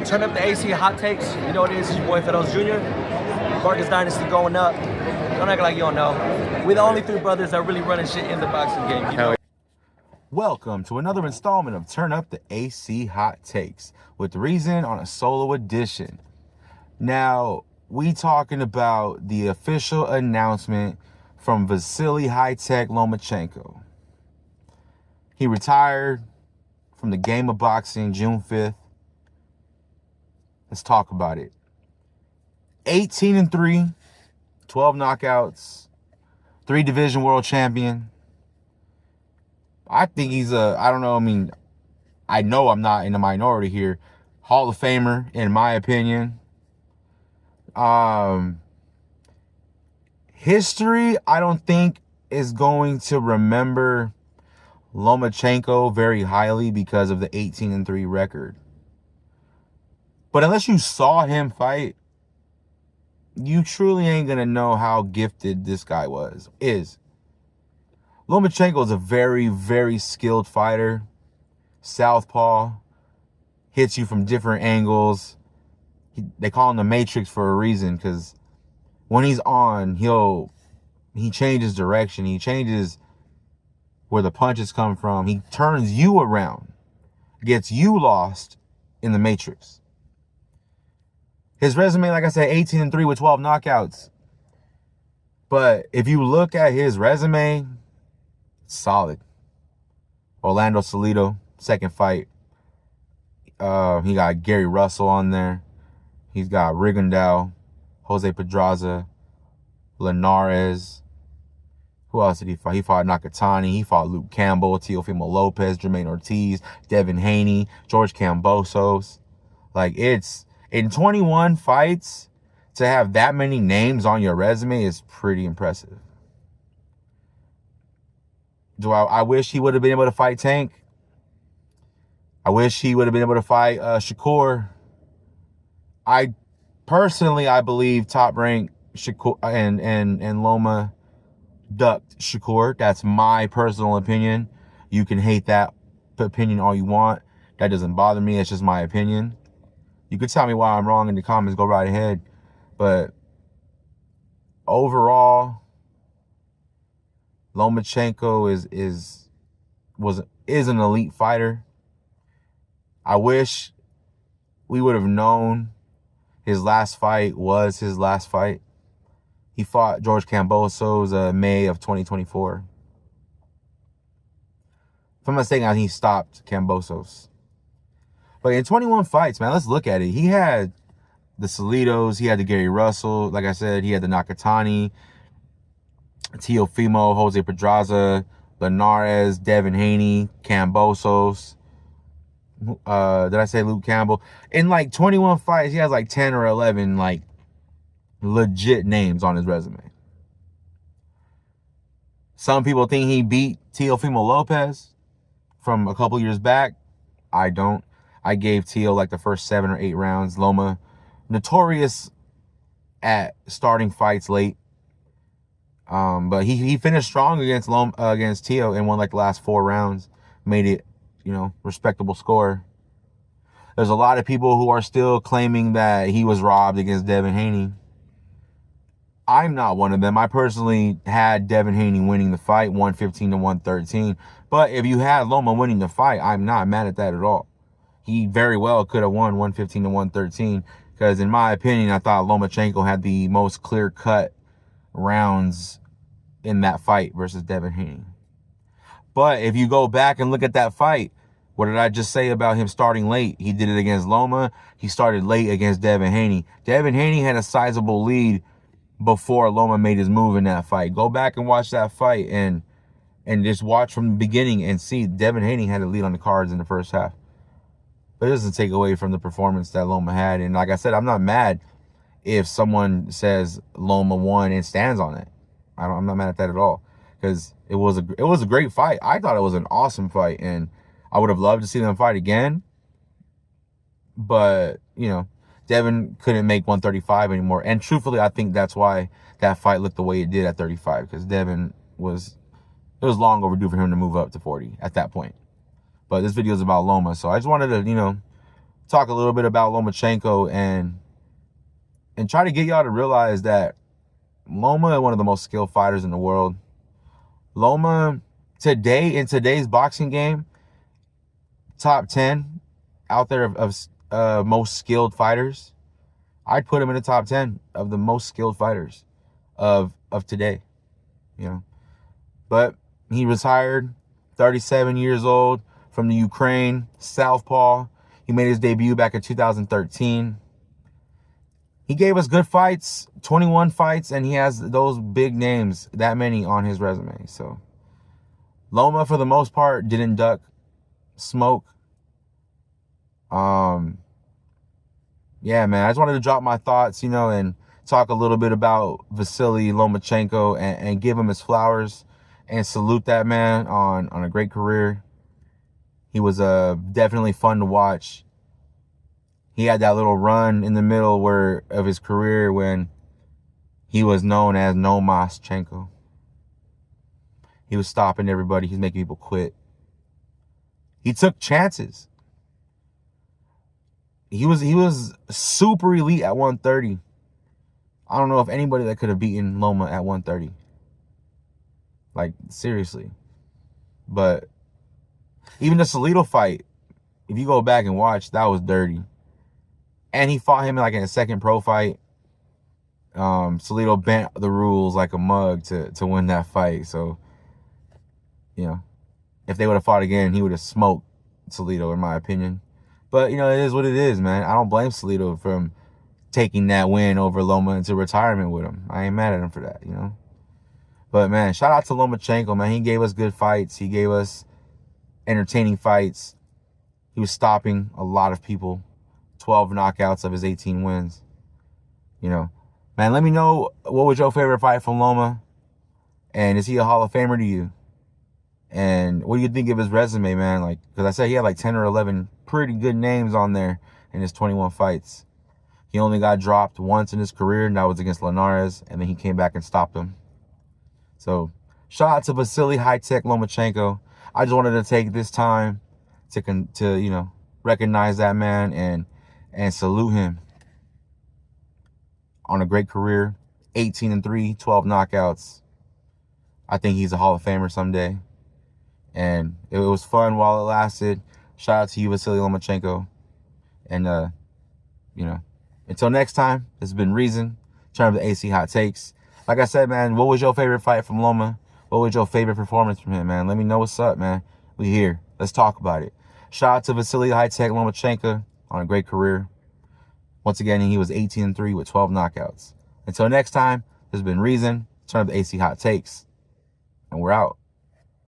Turn up the AC hot takes. You know what it is. It's your boy Fidos Jr. Vargas Dynasty going up. Don't act like you don't know. We're the only three brothers that really running shit in the boxing game. You know? Welcome to another installment of Turn Up the AC Hot Takes with Reason on a solo edition. Now, we talking about the official announcement from Vasiliy HiTec Lomachenko. He retired from the game of boxing June 5th. Let's talk about it. 18-3, 12 knockouts, 3 division world champion. I think he's I know I'm not in the minority here. Hall of Famer, in my opinion. History, I don't think, is going to remember Lomachenko very highly because of the 18-3 record. But unless you saw him fight, you truly ain't going to know how gifted this guy is. Lomachenko is a very, very skilled fighter. Southpaw. Hits you from different angles. They call him the Matrix for a reason, because when he's on, he changes direction. He changes where the punches come from. He turns you around. Gets you lost in the Matrix. His resume, like I said, 18-3 with 12 knockouts. But if you look at his resume, it's solid. Orlando Salido, second fight. He got Gary Russell on there. He's got Rigondeaux, Jose Pedraza, Linares. Who else did he fight? He fought Nakatani. He fought Luke Campbell, Teofimo Lopez, Jermaine Ortiz, Devin Haney, George Kambosos. Like, it's... In 21 fights, to have that many names on your resume is pretty impressive. I wish he would have been able to fight Tank. I wish he would have been able to fight Shakur. I believe Top Rank Shakur and Loma ducked Shakur. That's my personal opinion. You can hate that opinion all you want. That doesn't bother me. It's just my opinion. You could tell me why I'm wrong in the comments. Go right ahead. But overall, Lomachenko is an elite fighter. I wish we would have known his last fight was his last fight. He fought George Kambosos May of 2024. If I'm not mistaken, he stopped Kambosos. But in 21 fights, man, let's look at it. He had the Salidos. He had the Gary Russell. Like I said, he had the Nakatani, Teofimo, Jose Pedraza, Linares, Devin Haney, Kambosos. Did I say Luke Campbell? In like 21 fights, he has like 10 or 11 like legit names on his resume. Some people think he beat Teofimo Lopez from a couple years back. I don't. I gave Teo like the first 7 or 8 rounds. Loma, notorious at starting fights late. But he finished strong against Teo and won like the last 4 rounds. Made it, respectable score. There's a lot of people who are still claiming that he was robbed against Devin Haney. I'm not one of them. I personally had Devin Haney winning the fight, 115-113. But if you had Loma winning the fight, I'm not mad at that at all. He very well could have won 115-113 because, in my opinion, I thought Lomachenko had the most clear-cut rounds in that fight versus Devin Haney. But if you go back and look at that fight, what did I just say about him starting late? He did it against Loma. He started late against Devin Haney. Devin Haney had a sizable lead before Loma made his move in that fight. Go back and watch that fight and just watch from the beginning and see Devin Haney had a lead on the cards in the first half. But it doesn't take away from the performance that Loma had. And like I said, I'm not mad if someone says Loma won and stands on it. I'm not mad at that at all, because it was a great fight. I thought it was an awesome fight, and I would have loved to see them fight again. But, Devin couldn't make 135 anymore. And truthfully, I think that's why that fight looked the way it did at 35, because Devin was long overdue for him to move up to 40 at that point. But this video is about Loma, so I just wanted to, talk a little bit about Lomachenko and try to get y'all to realize that Loma is one of the most skilled fighters in the world. Loma, today, in today's boxing game, top 10 out there of most skilled fighters. I'd put him in the top 10 of the most skilled fighters of today, you know. But he retired, 37 years old, from the Ukraine, southpaw. He made his debut back in 2013. He gave us good fights, 21 fights, and he has those big names, that many on his resume. So Loma, for the most part, didn't duck smoke. Yeah, man, I just wanted to drop my thoughts, you know, and talk a little bit about Vasiliy Lomachenko and give him his flowers and salute that man on a great career. He was definitely fun to watch. He had that little run in the middle of his career when he was known as Lomachenko. He was stopping everybody. He was making people quit. He took chances. He was super elite at 130. I don't know if anybody that could have beaten Loma at 130. Like, seriously. But even the Salido fight, if you go back and watch, that was dirty. And he fought him like in a second pro fight. Salido bent the rules like a mug to win that fight. So, you know, if they would have fought again, he would have smoked Salido, in my opinion. But, you know, it is what it is, man. I don't blame Salido from taking that win over Loma into retirement with him. I ain't mad at him for that, you know. But, man, shout out to Lomachenko, man. He gave us good fights. He gave us entertaining fights. He was stopping a lot of people. 12 knockouts of his 18 wins. You know, man, let me know, what was your favorite fight from Loma? And is he a Hall of Famer to you? And what do you think of his resume, man? Like, because I said he had like 10 or 11 pretty good names on there in his 21 fights. He only got dropped once in his career, and that was against Linares, and then he came back and stopped him. So, shout out to Vasiliy HiTec Lomachenko. I just wanted to take this time to you know, recognize that man and salute him on a great career. 18-3, 12 knockouts. I think he's a Hall of Famer someday. And it was fun while it lasted. Shout out to you, Vasiliy Lomachenko. And, you know, until next time, this has been Reason. Turn up the AC Hot Takes. Like I said, man, what was your favorite fight from Loma? What was your favorite performance from him, man? Let me know what's up, man. We here. Let's talk about it. Shout out to Vasiliy HiTec Lomachenko on a great career. Once again, he was 18-3 with 12 knockouts. Until next time, this has been Reason. Turn up the AC Hot Takes. And we're out.